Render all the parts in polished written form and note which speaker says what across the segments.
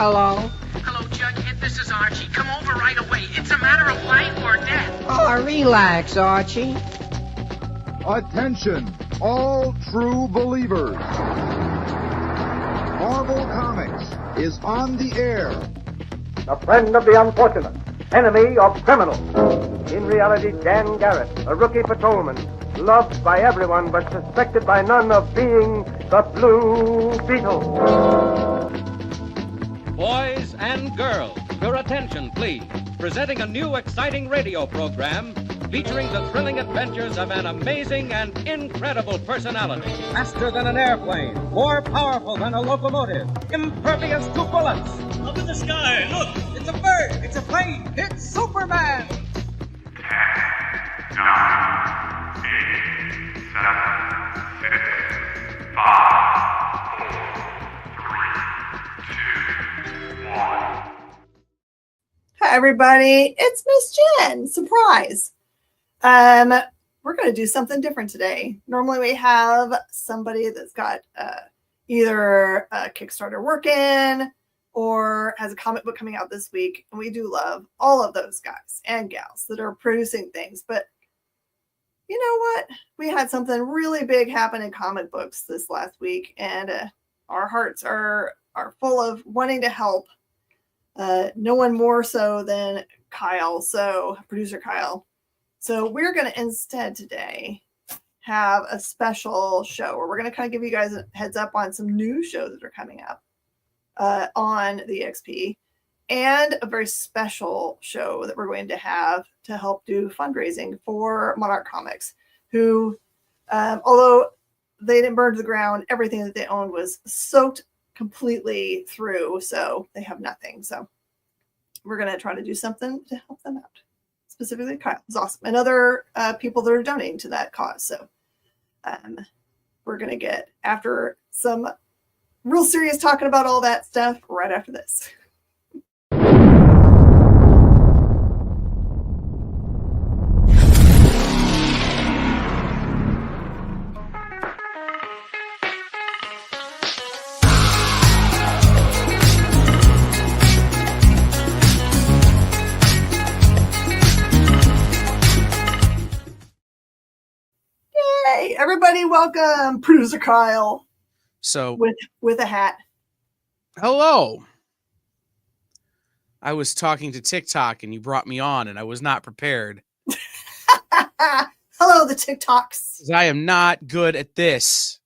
Speaker 1: Hello?
Speaker 2: Hello, Jughead. This is Archie. Come over right away. It's a matter of life or death.
Speaker 1: Oh, relax, Archie.
Speaker 3: Attention, all true believers. Marvel Comics is on the air.
Speaker 4: The friend of the unfortunate, enemy of criminals. In reality, Dan Garrett, a rookie patrolman, loved by everyone but suspected by none of being the Blue Beetle.
Speaker 5: Boys and girls, your attention, please. Presenting a new exciting radio program featuring the thrilling adventures of an amazing and incredible personality. Faster than an airplane, more powerful than a locomotive, impervious to bullets.
Speaker 6: Up in the sky, look! It's a bird! It's a plane! It's Superman!
Speaker 7: 10, 9, 8, 7, 6, 5, 4, 3, 2, 1.
Speaker 8: Hi, everybody. It's Miss Jen. Surprise. We're going to do something different today. Normally we have somebody that's got either a Kickstarter working or has a comic book coming out this week. And we do love all of those guys and gals that are producing things. But you know what? We had something really big happen in comic books this last week. And our hearts are full of wanting to help. No one more so than Kyle. So producer Kyle. So we're going to instead today have a special show where we're going to kind of give you guys a heads up on some new shows that are coming up on the XP and a very special show that we're going to have to help do fundraising for Monarch Comics, who, although they didn't burn to the ground, everything that they owned was soaked completely through. So they have nothing. So we're going to try to do something to help them out. Specifically, Kyle is awesome, and other people that are donating to that cause. So we're going to get after some real serious talking about all that stuff right after this. Hey, everybody, welcome, producer Kyle.
Speaker 9: So
Speaker 8: with a hat.
Speaker 9: Hello. I was talking to TikTok and you brought me on and I was not prepared.
Speaker 8: Hello, the TikToks.
Speaker 9: I am not good at this.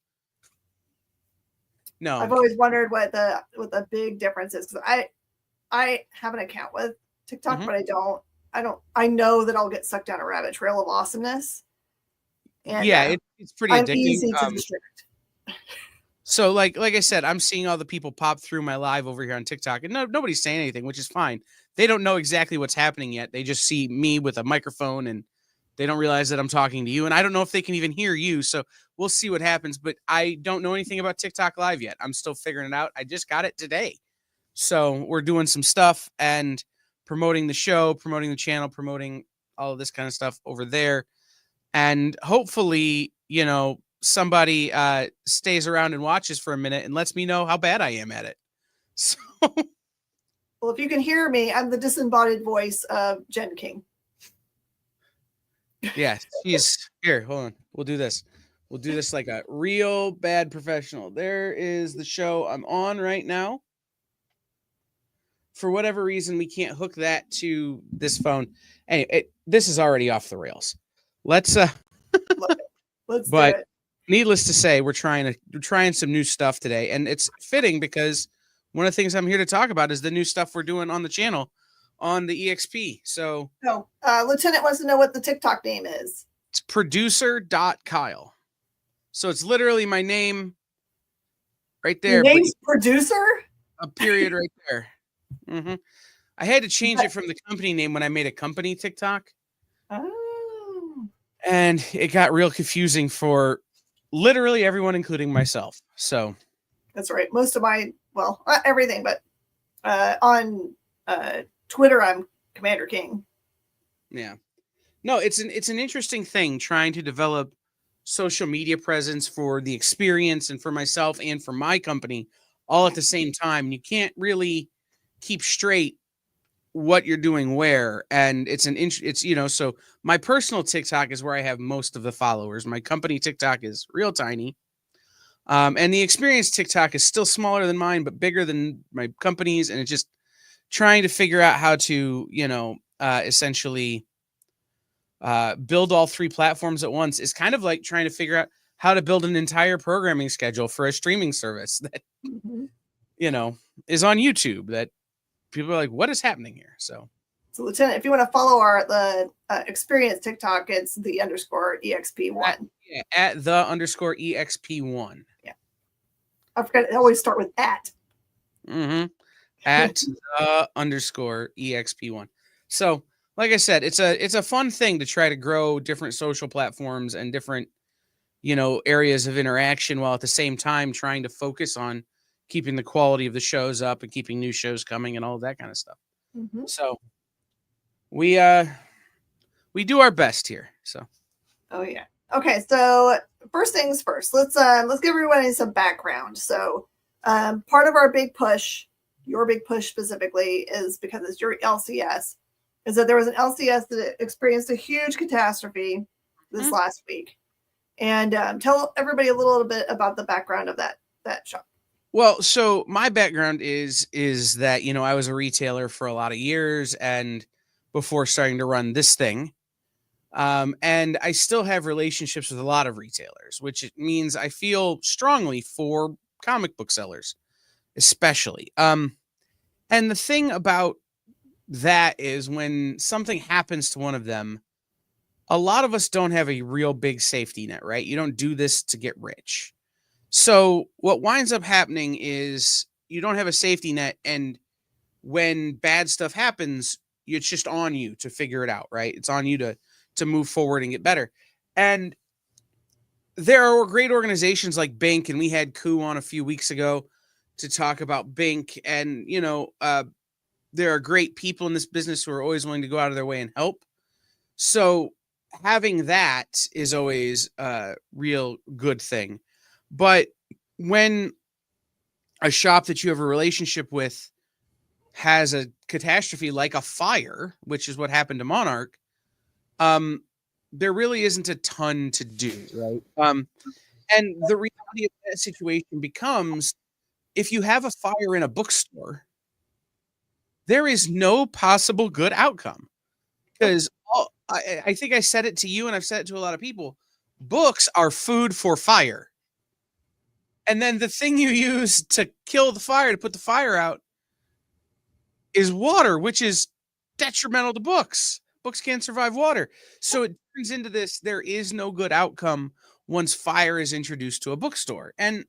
Speaker 9: No.
Speaker 8: I've always wondered what the big difference is, because I have an account with TikTok, but I know that I'll get sucked down a rabbit trail of awesomeness. And,
Speaker 9: yeah, it's pretty addicting.
Speaker 8: Easy to distract.
Speaker 9: So like I said, I'm seeing all the people pop through my live over here on TikTok, and nobody's saying anything, which is fine. They don't know exactly what's happening yet. They just see me with a microphone, and they don't realize that I'm talking to you. And I don't know if they can even hear you. So we'll see what happens. But I don't know anything about TikTok Live yet. I'm still figuring it out. I just got it today. So we're doing some stuff and promoting the show, promoting the channel, promoting all of this kind of stuff over there. And hopefully, somebody stays around and watches for a minute and lets me know how bad I am at it. So,
Speaker 8: well, if you can hear me, I'm the disembodied voice of Jen King.
Speaker 9: Yeah, she's here. Hold on. We'll do this. We'll do this like a real bad professional. There is the show I'm on right now. For whatever reason, we can't hook that to this phone. Anyway, this is already off the rails. Let's
Speaker 8: Let's
Speaker 9: but
Speaker 8: do it.
Speaker 9: Needless to say, we're trying some new stuff today, and it's fitting because one of the things I'm here to talk about is the new stuff we're doing on the channel on the EXP. So
Speaker 8: Lieutenant wants to know what the TikTok name is.
Speaker 9: It's producer.kyle. So it's literally my name right there.
Speaker 8: Your name's producer?
Speaker 9: A period right there. Mm-hmm. I had to change it from the company name when I made a company TikTok.
Speaker 8: Oh.
Speaker 9: And it got real confusing for literally everyone, including myself. So
Speaker 8: that's right. Most of not everything, but on Twitter, I'm Commander King.
Speaker 9: Yeah. No, it's an interesting thing trying to develop social media presence for the experience and for myself and for my company all at the same time. You can't really keep straight what you're doing where, and it's so my personal TikTok is where I have most of the followers. My company TikTok is real tiny, and the experience TikTok is still smaller than mine but bigger than my company's, and it's just trying to figure out how to essentially build all three platforms at once is kind of like trying to figure out how to build an entire programming schedule for a streaming service that is on YouTube that people are like, what is happening here? So
Speaker 8: Lieutenant, if you want to follow the experience TikTok, it's the _exp1.
Speaker 9: At the _exp1.
Speaker 8: Yeah. I forgot. I always start with at.
Speaker 9: Mm-hmm. At the _exp1. So, like I said, it's a fun thing to try to grow different social platforms and different, areas of interaction while at the same time trying to focus on keeping the quality of the shows up and keeping new shows coming and all of that kind of stuff.
Speaker 8: Mm-hmm.
Speaker 9: So we do our best here. So.
Speaker 8: Oh yeah. Okay. So first things first, let's give everybody some background. So part of our big push, your big push specifically, is because it's your LCS, is that there was an LCS that experienced a huge catastrophe this last week. And tell everybody a little bit about the background of that shop.
Speaker 9: Well, so my background is that, I was a retailer for a lot of years and before starting to run this thing. And I still have relationships with a lot of retailers, which means I feel strongly for comic book sellers, especially. And the thing about that is when something happens to one of them, a lot of us don't have a real big safety net, right? You don't do this to get rich. So what winds up happening is you don't have a safety net, and when bad stuff happens, it's just on you to figure it out, right? It's on you to move forward and get better. And there are great organizations like Bink, and we had Koo on a few weeks ago to talk about Bink, and there are great people in this business who are always willing to go out of their way and help. So having that is always a real good thing. But when a shop that you have a relationship with has a catastrophe like a fire, which is what happened to Monarch, there really isn't a ton to do, right? And the reality of that situation becomes, if you have a fire in a bookstore, there is no possible good outcome, because I think I said it to you and I've said it to a lot of people. Books are food for fire. And then the thing you use to kill the fire, to put the fire out, is water, which is detrimental to books. Books can't survive water. So it brings into this, there is no good outcome once fire is introduced to a bookstore. And,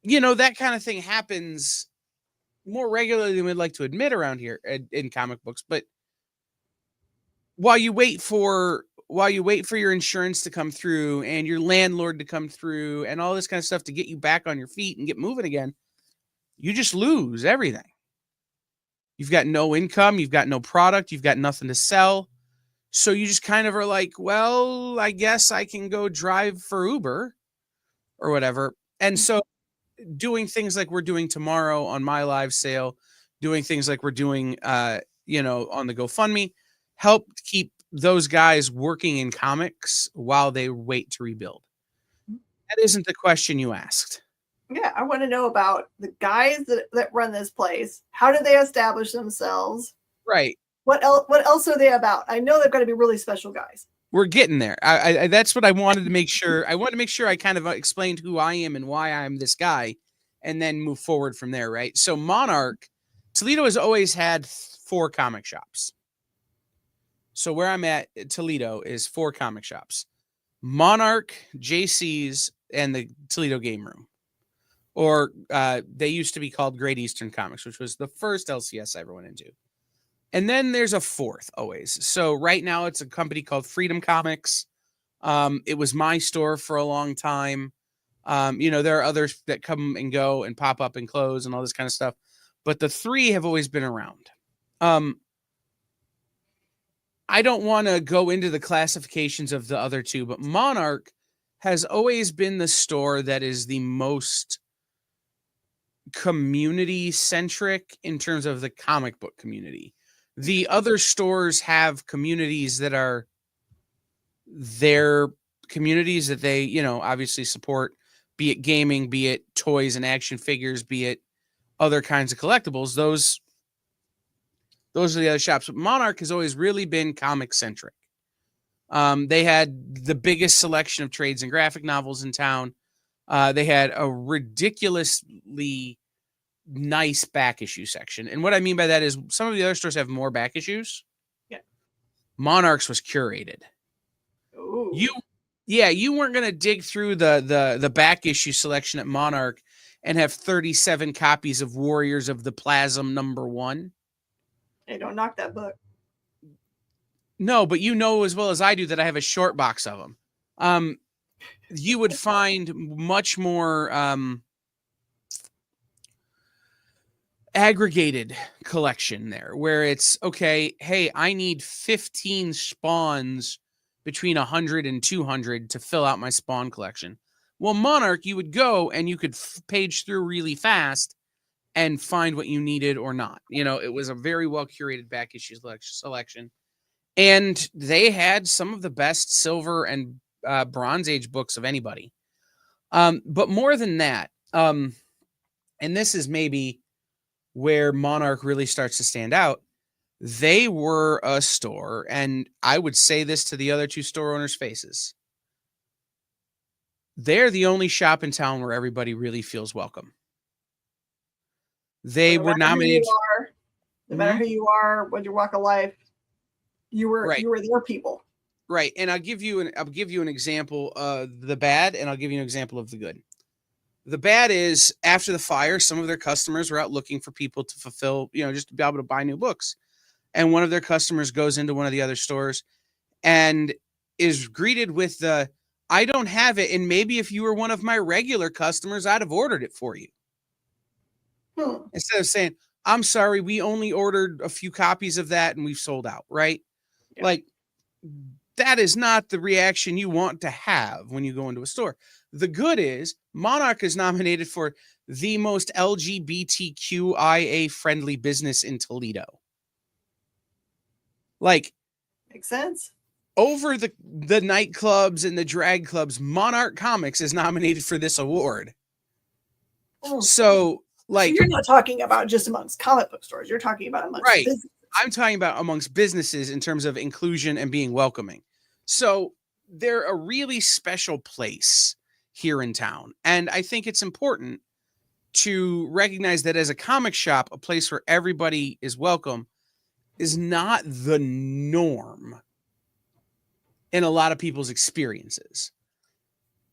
Speaker 9: that kind of thing happens more regularly than we'd like to admit around here in comic books. But while you wait for your insurance to come through and your landlord to come through and all this kind of stuff to get you back on your feet and get moving again, you just lose everything. You've got no income, you've got no product, you've got nothing to sell. So you just kind of are like, well, I guess I can go drive for Uber or whatever. And so doing things like we're doing tomorrow on my live sale, doing things like we're doing, on the GoFundMe, help keep those guys working in comics while they wait to rebuild. That isn't the question you asked.
Speaker 8: Yeah, I want to know about the guys that run this place. How did they establish themselves?
Speaker 9: Right.
Speaker 8: What else are they about? I know they've got to be really special guys.
Speaker 9: We're getting there. I that's what I wanted to make sure. I wanted to make sure I kind of explained who I am and why I'm this guy, and then move forward from there, right? So Monarch, Toledo has always had 4 comic shops. So where I'm at, Toledo, is 4 comic shops: Monarch, JC's, and the Toledo Game Room. Or they used to be called Great Eastern Comics, which was the first LCS I ever went into. And then there's a 4th always. So right now it's a company called Freedom Comics. It was my store for a long time. There are others that come and go and pop up and close and all this kind of stuff. But the 3 have always been around. I don't want to go into the classifications of the other 2, but Monarch has always been the store that is the most community centric in terms of the comic book community. The other stores have communities that are their communities that they, you know, obviously support, be it gaming, be it toys and action figures, be it other kinds of collectibles. Those are the other shops. But Monarch has always really been comic centric. They had the biggest selection of trades and graphic novels in town. They had a ridiculously nice back issue section. And what I mean by that is some of the other stores have more back issues.
Speaker 8: Yeah.
Speaker 9: Monarch's was curated.
Speaker 8: Ooh.
Speaker 9: You weren't going to dig through the back issue selection at Monarch and have 37 copies of Warriors of the Plasm #1.
Speaker 8: Hey, don't knock that book.
Speaker 9: No, but you know as well as I do that I have a short box of them. You would find much more aggregated collection there, where it's, okay, hey, I need 15 spawns between 100 and 200 to fill out my spawn collection. Well, Monarch, you would go and you could page through really fast and find what you needed or not. You know, it was a very well curated back issue selection. And they had some of the best silver and Bronze Age books of anybody. But more than that, and this is maybe where Monarch really starts to stand out, they were a store, and I would say this to the other two store owners' faces. They're the only shop in town where everybody really feels welcome. They were nominated.
Speaker 8: No matter who you are, what your walk of life, you were their people.
Speaker 9: Right. And I'll give you an example of the bad, and I'll give you an example of the good. The bad is, after the fire, some of their customers were out looking for people to fulfill, you know, just to be able to buy new books. And one of their customers goes into one of the other stores and is greeted with the, I don't have it. And maybe if you were one of my regular customers, I'd have ordered it for you. Instead of saying, I'm sorry, we only ordered a few copies of that and we've sold out, right? Yeah. Like, that is not the reaction you want to have when you go into a store. The good is Monarch is nominated for the most LGBTQIA friendly business in Toledo. Like,
Speaker 8: makes sense.
Speaker 9: Over the nightclubs and the drag clubs, Monarch Comics is nominated for this award. So, like,
Speaker 8: so you're not talking about just amongst comic book stores. You're talking about amongst businesses.
Speaker 9: I'm talking about amongst businesses in terms of inclusion and being welcoming. So they're a really special place here in town. And I think it's important to recognize that as a comic shop, a place where everybody is welcome is not the norm in a lot of people's experiences.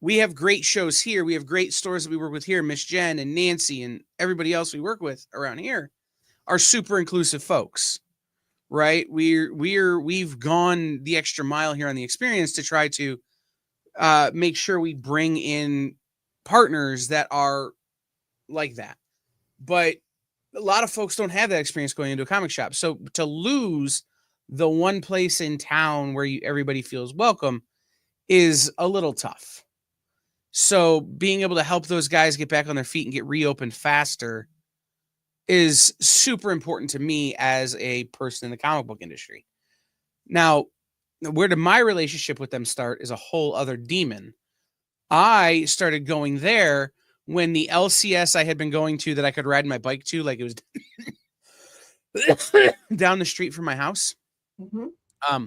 Speaker 9: We have great shows here. We have great stores that we work with here. Miss Jen and Nancy and everybody else we work with around here are super inclusive folks, right? We've gone the extra mile here on the experience to try to make sure we bring in partners that are like that. But a lot of folks don't have that experience going into a comic shop. So to lose the one place in town where everybody feels welcome is a little tough. So being able to help those guys get back on their feet and get reopened faster is super important to me as a person in the comic book industry. Now, where did my relationship with them start is a whole other demon. I started going there when the LCS I had been going to that I could ride my bike to, like it was down the street from my house.
Speaker 8: Mm-hmm.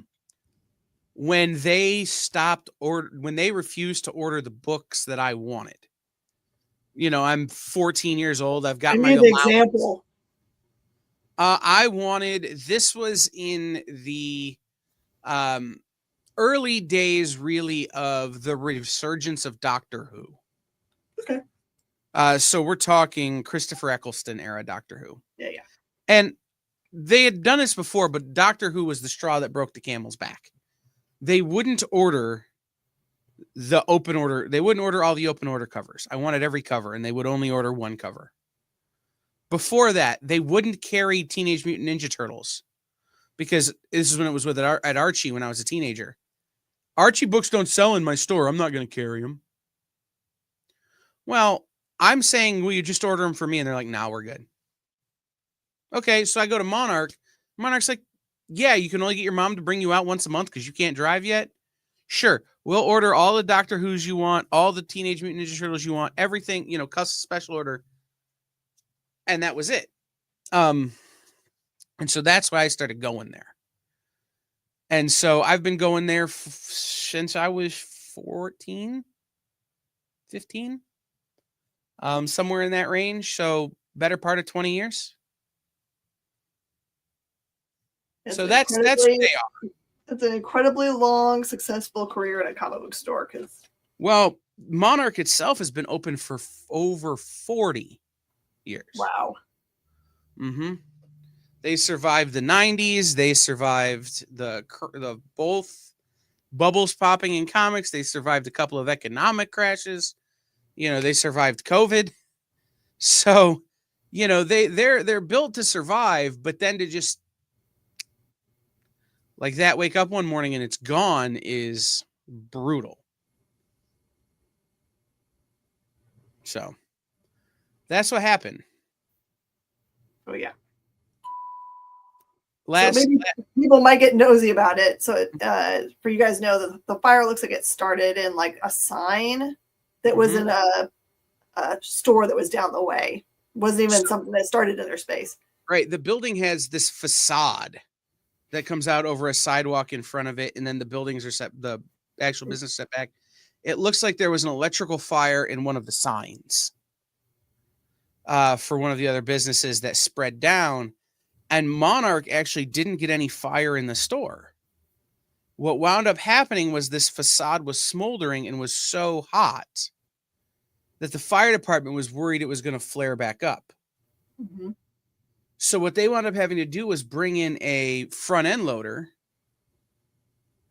Speaker 9: When they when they refused to order the books that I wanted. You know, I'm 14 years old. I've got my allowance.
Speaker 8: Example.
Speaker 9: This was in the early days, really, of the resurgence of Doctor Who.
Speaker 8: Okay.
Speaker 9: So we're talking Christopher Eccleston era Doctor Who.
Speaker 8: Yeah.
Speaker 9: And they had done this before, but Doctor Who was the straw that broke the camel's back. They wouldn't order the open order. They wouldn't order all the open order covers. I wanted every cover, and they would only order one cover. Before that, they wouldn't carry Teenage Mutant Ninja Turtles because this is when it was at Archie when I was a teenager. Archie books don't sell in my store. I'm not going to carry them. Well, I'm saying, will you just order them for me? And they're like, nah, we're good. Okay, so I go to Monarch. Monarch's like, yeah, you can only get your mom to bring you out once a month because you can't drive yet. Sure, we'll order all the Doctor Who's you want, all the Teenage Mutant Ninja Turtles you want, everything, custom special order. And that was it. And so that's why I started going there. And so I've been going there since I was 14, 15, somewhere in that range. So better part of 20 years. So that's what they are.
Speaker 8: It's an incredibly long, successful career in a comic book store.
Speaker 9: Well, Monarch itself has been open for over 40 years.
Speaker 8: Wow.
Speaker 9: Mm-hmm. They survived the 90s. They survived the both bubbles popping in comics. They survived a couple of economic crashes. They survived COVID. So, they're built to survive, but then to just like that, wake up one morning and it's gone is brutal. So that's what happened.
Speaker 8: Oh, yeah.
Speaker 9: So
Speaker 8: people might get nosy about it. So for you guys know, the fire looks like it started in like a sign that was in a store that was down the way. It wasn't even something that started in their space.
Speaker 9: Right. The building has this facade that comes out over a sidewalk in front of it, and then the buildings are the actual business set back. It looks like there was an electrical fire in one of the signs for one of the other businesses that spread down. And Monarch actually didn't get any fire in the store. What wound up happening was this facade was smoldering and was so hot that the fire department was worried it was going to flare back up.
Speaker 8: Mm-hmm.
Speaker 9: So what they wound up having to do was bring in a front end loader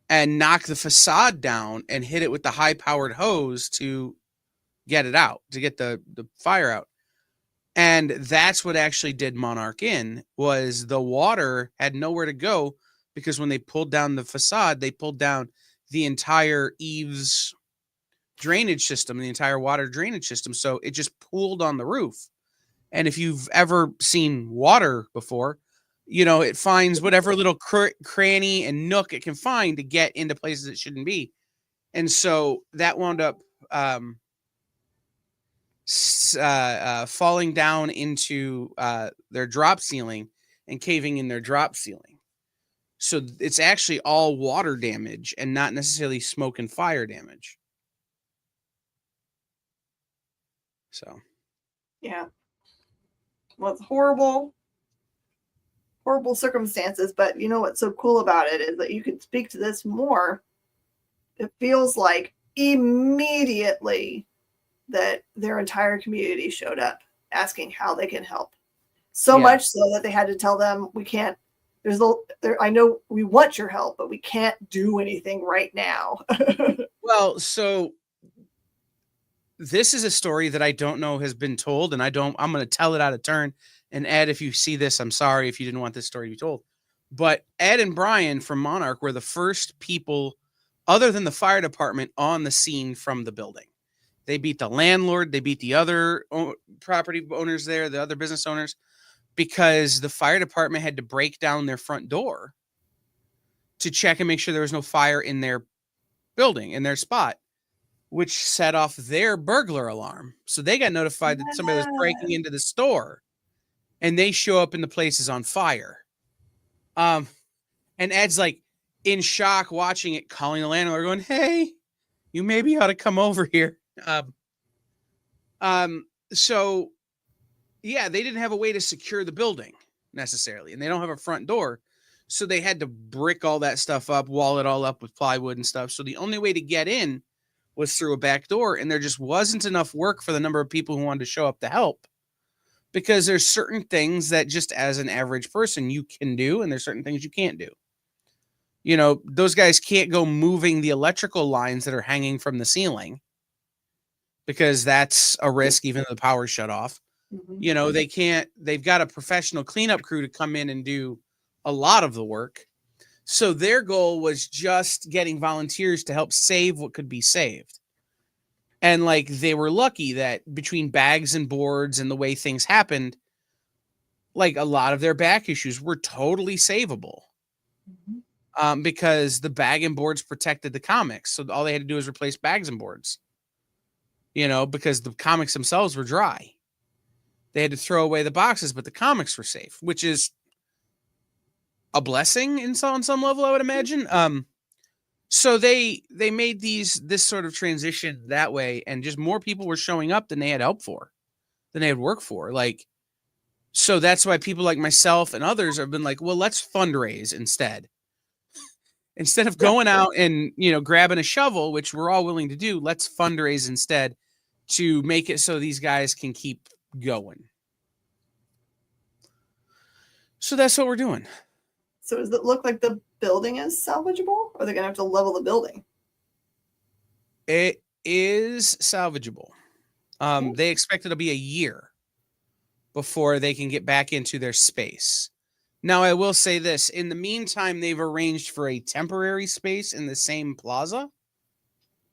Speaker 9: and knock the facade down and hit it with the high powered hose to get it out, to get the fire out. And that's what actually did Monarch in, was the water had nowhere to go, because when they pulled down the facade, they pulled down the entire eaves drainage system, the entire water drainage system. So it just pooled on the roof. And if you've ever seen water before, it finds whatever little cranny and nook it can find to get into places it shouldn't be. And so that wound up falling down into their drop ceiling and caving in their drop ceiling. So it's actually all water damage and not necessarily smoke and fire damage. So,
Speaker 8: yeah. Well, it's horrible circumstances, but you know what's so cool about it is that you can speak to this more. It feels like immediately that their entire community showed up asking how they can help. So much so that they had to tell them, we can't, I know we want your help, but we can't do anything right now.
Speaker 9: Well, so this is a story that I don't know has been told, and I'm going to tell it out of turn. And Ed, if you see this, I'm sorry if you didn't want this story to be told. But Ed and Brian from Monarch were the first people, other than the fire department, on the scene from the building. They beat the landlord. They beat the other property owners there, the other business owners, because the fire department had to break down their front door to check and make sure there was no fire in their building, in their spot, which set off their burglar alarm. So they got notified that somebody was breaking into the store, and they show up and the place is on fire. And Ed's like in shock watching it, calling the landlord going, "Hey, you maybe ought to come over here." So yeah, they didn't have a way to secure the building necessarily, and they don't have a front door. So they had to brick all that stuff up, wall it all up with plywood and stuff. So the only way to get in was through a back door, and there just wasn't enough work for the number of people who wanted to show up to help, because there's certain things that just as an average person you can do, and there's certain things you can't do. Those guys can't go moving the electrical lines that are hanging from the ceiling, because that's a risk even though the power's shut off. Mm-hmm. They can't, they've got a professional cleanup crew to come in and do a lot of the work. So their goal was just getting volunteers to help save what could be saved. And like they were lucky that between bags and boards and the way things happened, like a lot of their back issues were totally savable. Because the bag and boards protected the comics. So all they had to do was replace bags and boards, because the comics themselves were dry. They had to throw away the boxes, but the comics were safe, which is a blessing on some level, I would imagine. So they made this sort of transition that way, and just more people were showing up than they had help for, than they had work for. Like, so that's why people like myself and others have been like, well, let's fundraise instead. Instead of going out and, grabbing a shovel, which we're all willing to do, let's fundraise instead to make it so these guys can keep going. So that's what we're doing.
Speaker 8: So does it look like the building is salvageable, or are they going to have to level the building?
Speaker 9: It is salvageable. They expect it'll be a year before they can get back into their space. Now, I will say this. In the meantime, they've arranged for a temporary space in the same plaza.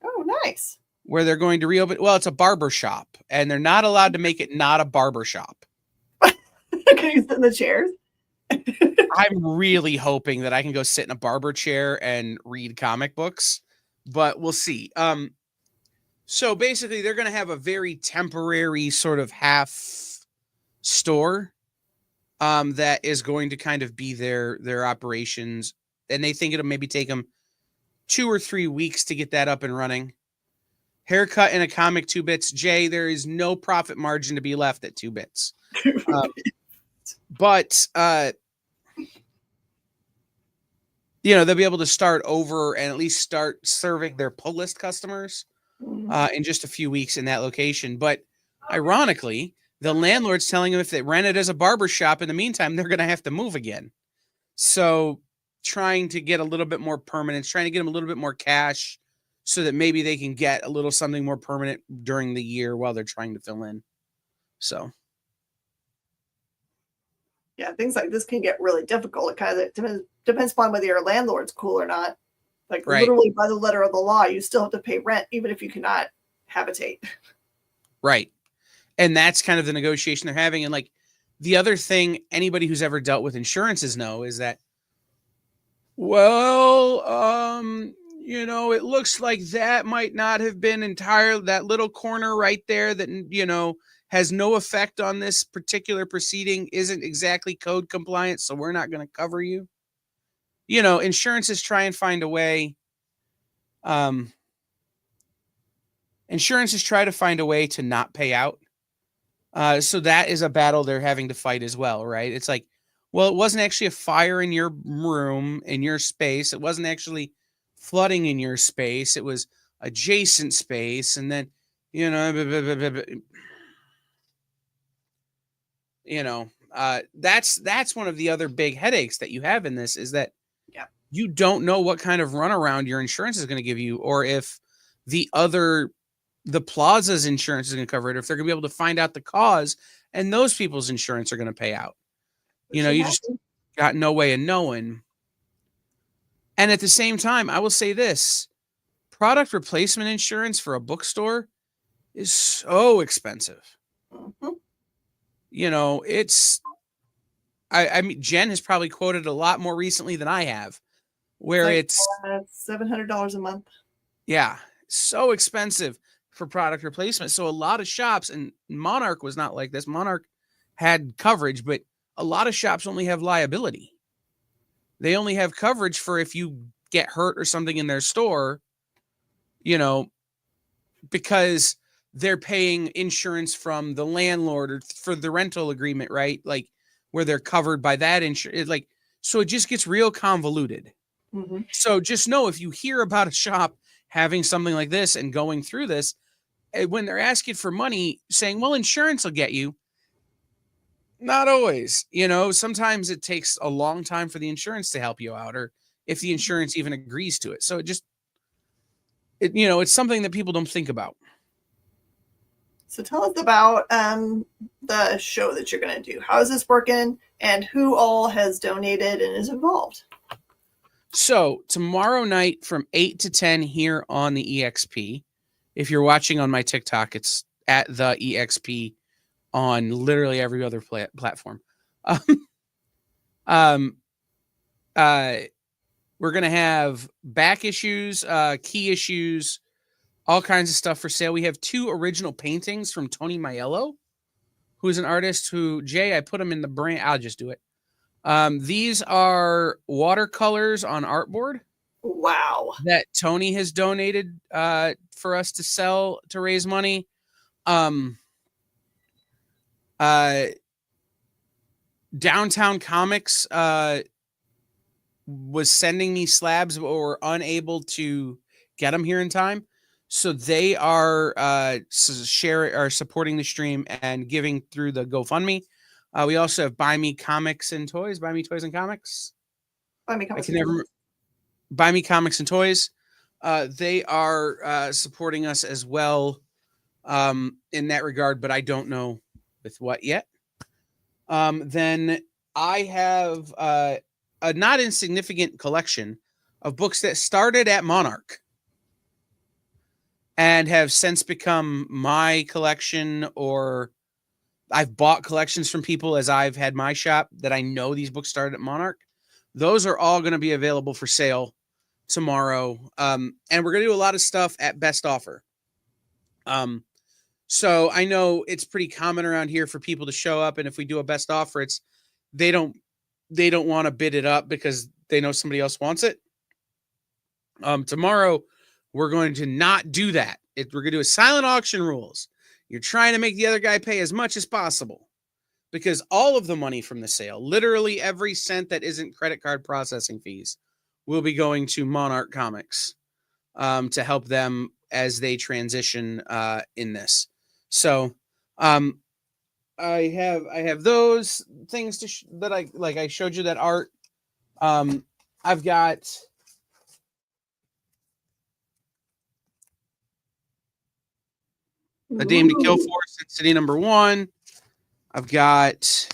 Speaker 8: Oh, nice.
Speaker 9: Where they're going to reopen. Well, it's a barber shop, and they're not allowed to make it not a barber shop.
Speaker 8: Can you sit in the chairs?
Speaker 9: I'm really hoping that I can go sit in a barber chair and read comic books, but we'll see. So basically, they're going to have a very temporary sort of half store that is going to kind of be their operations, and they think it'll maybe take them 2 or 3 weeks to get that up and running. Haircut and a comic, 2 bits. Jay, there is no profit margin to be left at 2 bits. But they'll be able to start over and at least start serving their pull list customers in just a few weeks in that location. But ironically, the landlord's telling them if they rent it as a barber shop in the meantime, they're going to have to move again. So trying to get a little bit more permanence, trying to get them a little bit more cash so that maybe they can get a little something more permanent during the year while they're trying to fill in. So.
Speaker 8: Yeah, things like this can get really difficult. It kind of depends upon whether your landlord's cool or not. Like literally by the letter of the law, you still have to pay rent even if you cannot habitate. Right.
Speaker 9: And that's kind of the negotiation they're having. And like the other thing anybody who's ever dealt with insurances know is that, it looks like that might not have been entirely that little corner right there that, has no effect on this particular proceeding, isn't exactly code compliant, so we're not going to cover you. Insurances try and find a way. Insurances try to find a way to not pay out. So that is a battle they're having to fight as well, right? It's like, well, it wasn't actually a fire in your room, in your space. It wasn't actually flooding in your space. It was adjacent space. And then, that's one of the other big headaches that you have in this is that you don't know what kind of runaround your insurance is going to give you, or if the plaza's insurance is going to cover it, or if they're going to be able to find out the cause and those people's insurance are going to pay out. You just got no way of knowing. And at the same time, I will say this, product replacement insurance for a bookstore is so expensive.
Speaker 8: Mm-hmm.
Speaker 9: I mean, Jen has probably quoted a lot more recently than I have, where it's
Speaker 8: $700 a month.
Speaker 9: Yeah, so expensive for product replacement. So a lot of shops, and Monarch was not like this. Monarch had coverage, but a lot of shops only have liability. They only have coverage for if you get hurt or something in their store, because they're paying insurance from the landlord or for the rental agreement, right? Like where they're covered by that insurance. So it just gets real convoluted.
Speaker 8: Mm-hmm.
Speaker 9: So just know if you hear about a shop having something like this and going through this, when they're asking for money, saying, well, insurance will get you. Not always, sometimes it takes a long time for the insurance to help you out, or if the insurance even agrees to it. So it's something that people don't think about.
Speaker 8: So tell us about the show that you're going to do. How is this working, and who all has donated and is involved?
Speaker 9: So tomorrow night from 8 to 10 here on the EXP If you're watching on my TikTok, it's at the EXP on literally every other platform. We're going to have back issues, key issues, all kinds of stuff for sale. We have 2 original paintings from Tony Maiello, who's an artist who, Jay, I put him in the brand. I'll just do it. These are watercolors on artboard.
Speaker 8: Wow.
Speaker 9: That Tony has donated for us to sell to raise money. Downtown Comics was sending me slabs, but were unable to get them here in time. So they are supporting the stream and giving through the GoFundMe. We also have Buy Me Comics and Toys. Buy Me Toys and Comics.
Speaker 8: Buy Me Comics.
Speaker 9: Buy Me Comics and Toys. They are supporting us as well in that regard, but I don't know with what yet. Then I have a not insignificant collection of books that started at Monarch and have since become my collection, or I've bought collections from people as I've had my shop that I know these books started at Monarch. Those are all going to be available for sale tomorrow. And we're going to do a lot of stuff at Best Offer. So I know it's pretty common around here for people to show up, and if we do a Best Offer, it's they don't want to bid it up because they know somebody else wants it. Tomorrow we're going to not do that. We're going to do a silent auction rules. You're trying to make the other guy pay as much as possible, because all of the money from the sale, literally every cent that isn't credit card processing fees, will be going to Monarch Comics to help them as they transition in this. So I have those things that I showed you, that art. I've got A Dame to Kill For, Sin City #1. I've got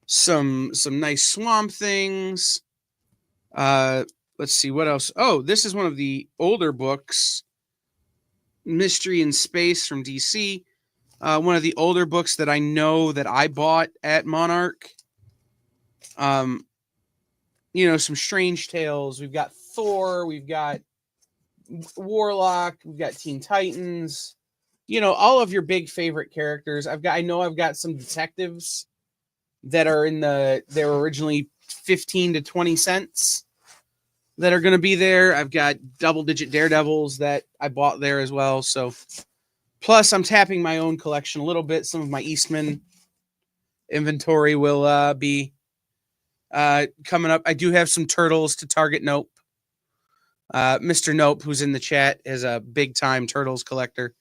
Speaker 9: some nice Swamp Things. Let's see what else. Oh, this is one of the older books, Mystery in Space from DC. One of the older books that I know that I bought at Monarch. Some Strange Tales. We've got Thor. We've got Warlock. We've got Teen Titans. All of your big favorite characters. I've got some detectives that are they were originally 15 to 20 cents that are going to be there. I've got double-digit Daredevils that I bought there as well. So, plus I'm tapping my own collection a little bit. Some of my Eastman inventory will be coming up. I do have some Turtles to target Nope. Mr. Nope, who's in the chat, is a big-time Turtles collector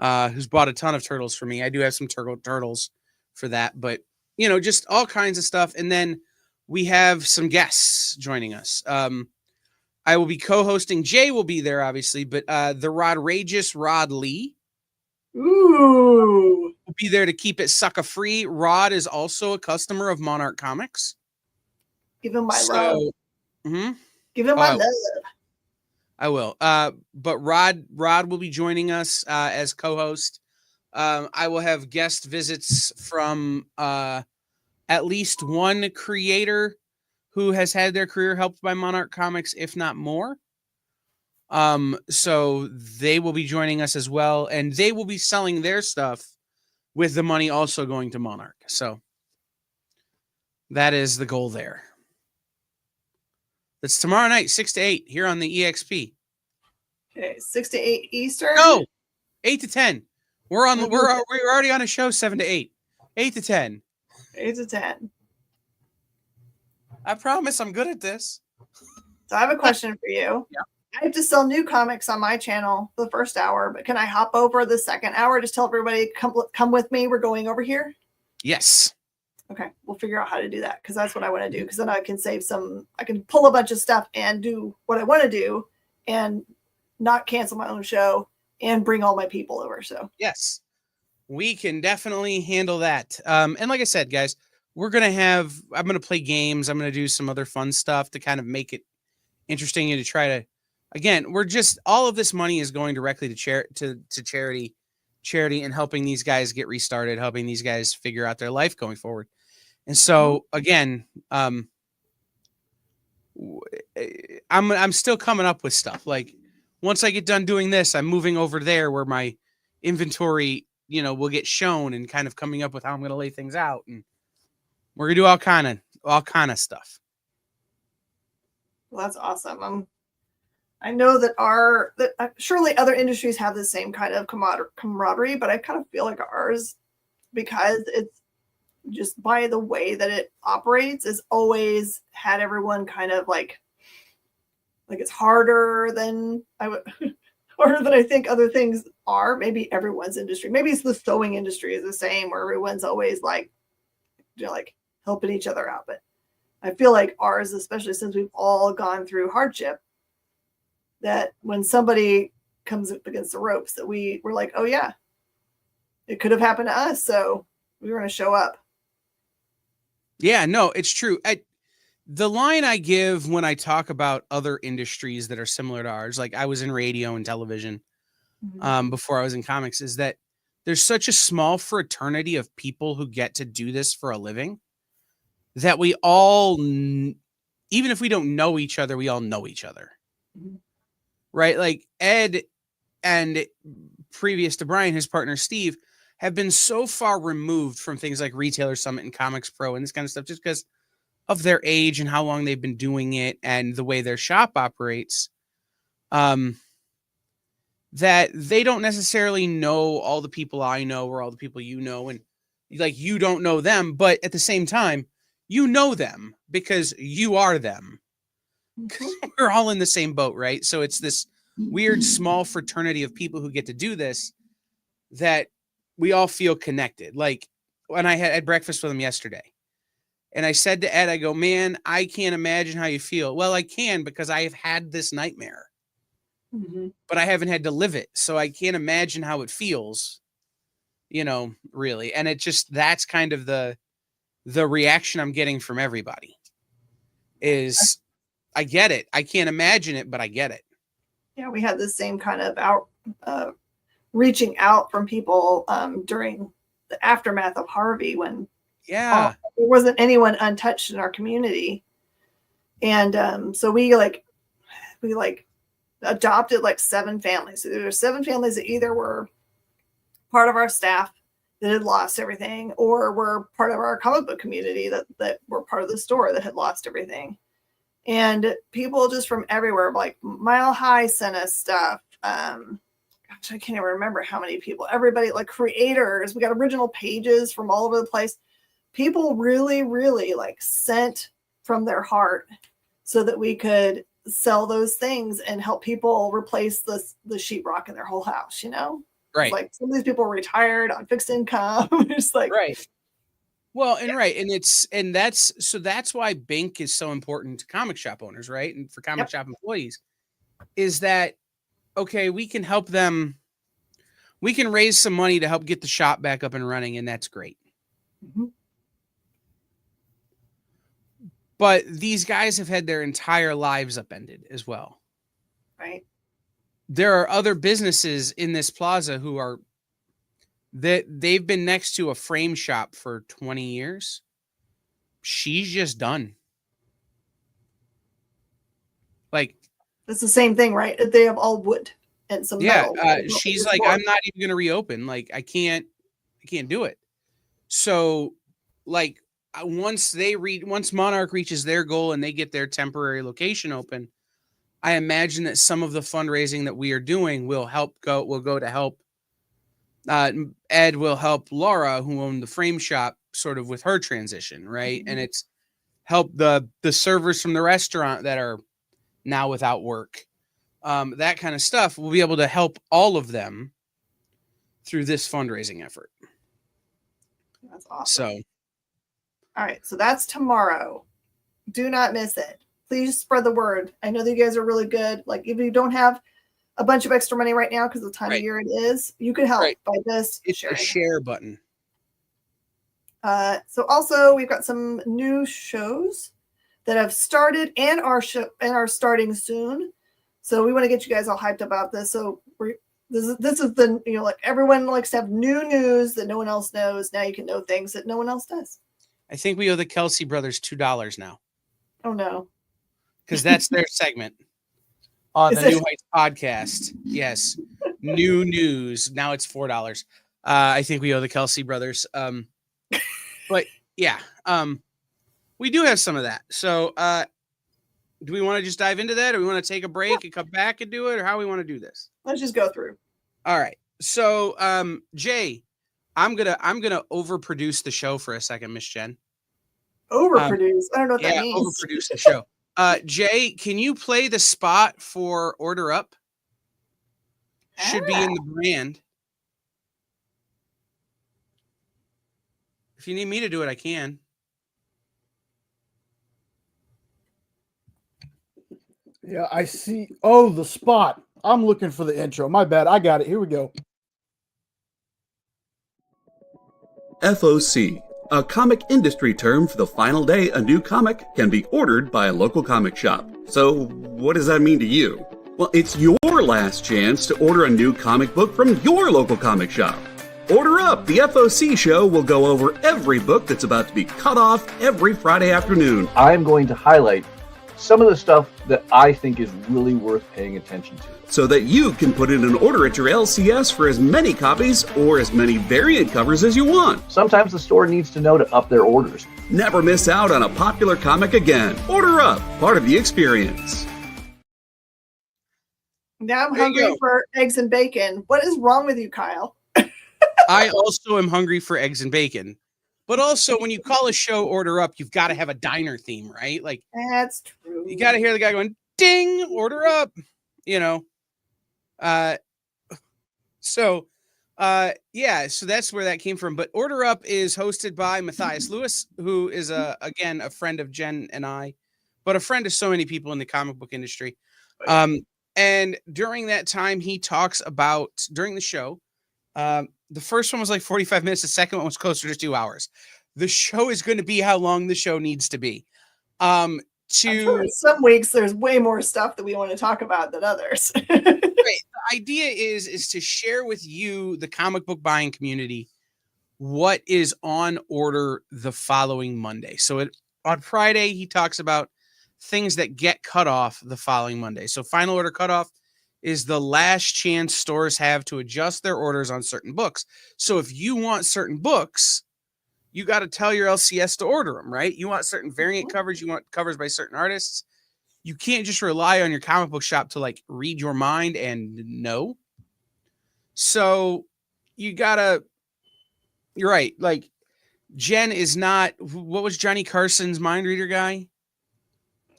Speaker 9: who's bought a ton of Turtles for me. I do have some Turtles for that, but, just all kinds of stuff. And then we have some guests joining us. I will be co-hosting. Jay will be there, obviously, but the Rodrageous Rod Lee will be there to keep it sucker free. Rod is also a customer of Monarch Comics.
Speaker 8: Give him my love.
Speaker 9: Mm-hmm.
Speaker 8: Give him my love.
Speaker 9: I will. But Rod will be joining us as co-host. I will have guest visits from at least one creator who has had their career helped by Monarch Comics, if not more. So they will be joining us as well, and they will be selling their stuff with the money also going to Monarch. So that is the goal there. That's tomorrow night, 6 to 8, here on the EXP.
Speaker 8: Okay, 6 to 8 Eastern?
Speaker 9: No, 8 to 10. We're already on a show 7 to 8. 8 to 10.
Speaker 8: 8 to 10.
Speaker 9: I promise I'm good at this.
Speaker 8: So I have a question for you.
Speaker 9: Yeah.
Speaker 8: I have to sell new comics on my channel for the first hour, but can I hop over the second hour? Just tell everybody, come with me. We're going over here.
Speaker 9: Yes.
Speaker 8: Okay. We'll figure out how to do that, because that's what I want to do. Because then I can I can pull a bunch of stuff and do what I want to do and not cancel my own show and bring all my people over. So
Speaker 9: yes, we can definitely handle that. And like I said, guys, I'm going to play games. I'm going to do some other fun stuff to kind of make it interesting and to try to, again, all of this money is going directly to charity and helping these guys get restarted, helping these guys figure out their life going forward. And so again, I'm still coming up with stuff. Like once I get done doing this, I'm moving over there where my inventory, will get shown and kind of coming up with how I'm going to lay things out. And we're going to do all kind of stuff.
Speaker 8: Well, that's awesome. I know that surely other industries have the same kind of camaraderie, but I kind of feel like ours, because it's just by the way that it operates, has always had everyone kind of like it's harder than harder than I think other things are. Maybe everyone's industry, maybe it's the sewing industry is the same, where everyone's always like helping each other out. But I feel like ours, especially since we've all gone through hardship, that when somebody comes up against the ropes, that we're like, oh yeah, it could have happened to us, so we were going to show up.
Speaker 9: Yeah, no, it's true. The line I give when I talk about other industries that are similar to ours, like I was in radio and television before I was in comics, is that there's such a small fraternity of people who get to do this for a living that we all, even if we don't know each other, we all know each other. Mm-hmm. Right? Like Ed and previous to Brian, his partner Steve, have been so far removed from things like Retailer Summit and Comics Pro and this kind of stuff just because of their age and how long they've been doing it and the way their shop operates, that they don't necessarily know all the people I know or all the people you know, and like you don't know them, but at the same time, you know them because you are them. We're all in the same boat, right? So it's this weird small fraternity of people who get to do this that we all feel connected. Like when I had breakfast with him yesterday, and I said to Ed, I go, man, I can't imagine how you feel. Well, I can, because I have had this nightmare, but I haven't had to live it. So I can't imagine how it feels, really. And it just, that's kind of the reaction I'm getting from everybody is, I get it. I can't imagine it, but I get it.
Speaker 8: Yeah, we had the same kind of reaching out from people during the aftermath of Harvey, when there wasn't anyone untouched in our community. And so we adopted like 7 families. So there were 7 families that either were part of our staff that had lost everything, or were part of our comic book community that were part of the store that had lost everything. And people just from everywhere, like Mile High sent us stuff. I can't even remember how many people. Everybody, like creators, we got original pages from all over the place. People really, really like sent from their heart so that we could sell those things and help people replace the sheetrock in their whole house,
Speaker 9: Right.
Speaker 8: It's like some of these people are retired on fixed income. It's like,
Speaker 9: right. Well, and right. And that's why Bink is so important to comic shop owners, right? And for comic shop employees, is that, okay, we can help them. We can raise some money to help get the shop back up and running. And that's great. Mm-hmm. But these guys have had their entire lives upended as well.
Speaker 8: Right.
Speaker 9: There are other businesses in this plaza who are, they've been next to a frame shop for 20 years. She's just done. Like,
Speaker 8: it's the same thing, right? They have all wood and some metal.
Speaker 9: She's like, I'm not even going to reopen. Like, I can't do it. So like, once Monarch reaches their goal and they get their temporary location open, I imagine that some of the fundraising that we are doing will go to help. Ed will help Laura, who owned the frame shop, sort of with her transition, right? Mm-hmm. And it's help the servers from the restaurant that are now without work. That kind of stuff. We'll be able to help all of them through this fundraising effort.
Speaker 8: That's awesome.
Speaker 9: So,
Speaker 8: all right. So that's tomorrow. Do not miss it. Please spread the word. I know that you guys are really good. Like, if you don't have a bunch of extra money right now because of the time of year it is, you can help by just
Speaker 9: it's a share button.
Speaker 8: So also we've got some new shows that have started and are starting soon. So we want to get you guys all hyped about this. So this is the, like everyone likes to have new news that no one else knows. Now you can know things that no one else does.
Speaker 9: I think we owe the Kelsey brothers $2 now.
Speaker 8: Oh no.
Speaker 9: Because that's their segment on the New Heights podcast. Yes. New news. Now it's $4. I think we owe the Kelsey brothers. But yeah, we do have some of that. So do we want to just dive into that, or we want to take a break and come back and do it, or how we want to do this?
Speaker 8: Let's just go through.
Speaker 9: All right. So Jay, I'm gonna overproduce the show for a second, Miss Jen.
Speaker 8: Overproduce? I don't know what that means.
Speaker 9: Overproduce the show. Jay, can you play the spot for Order Up? Should be in the brand. If you need me to do it, I can.
Speaker 10: Yeah, I see. Oh, the spot. I'm looking for the intro. My bad. I got it. Here we go.
Speaker 11: FOC, a comic industry term for the final day a new comic can be ordered by a local comic shop. So, what does that mean to you? Well, it's your last chance to order a new comic book from your local comic shop. Order Up, the FOC show will go over every book that's about to be cut off every Friday afternoon.
Speaker 12: I'm going to highlight some of the stuff that I think is really worth paying attention to,
Speaker 11: so that you can put in an order at your LCS for as many copies or as many variant covers as you want.
Speaker 12: Sometimes the store needs to know to up their orders.
Speaker 11: Never miss out on a popular comic again. Order Up, part of the experience.
Speaker 8: Now I'm hungry for eggs and bacon. What is wrong with you, Kyle?
Speaker 9: I also am hungry for eggs and bacon. But also, when you call a show Order Up, you've got to have a diner theme, right? Like,
Speaker 8: that's true.
Speaker 9: You got to hear the guy going, ding, order up, So that's where that came from. But Order Up is hosted by Matthias Lewis, who is, again, a friend of Jen and I, but a friend of so many people in the comic book industry. And during that time, he talks about, during the show, the first one was like 45 minutes. The second one was closer to 2 hours. The show is going to be how long the show needs to be.
Speaker 8: Sure some weeks there's way more stuff that we want to talk about than others.
Speaker 9: Right. The idea is to share with you, the comic book buying community, what is on order the following Monday. So on Friday, he talks about things that get cut off the following Monday. So final order cutoff is the last chance stores have to adjust their orders on certain books. So if you want certain books, you got to tell your LCS to order them, right? You want certain variant covers, you want covers by certain artists. You can't just rely on your comic book shop to like read your mind and know. So you're right. Like Jen is not, what was Johnny Carson's mind reader guy?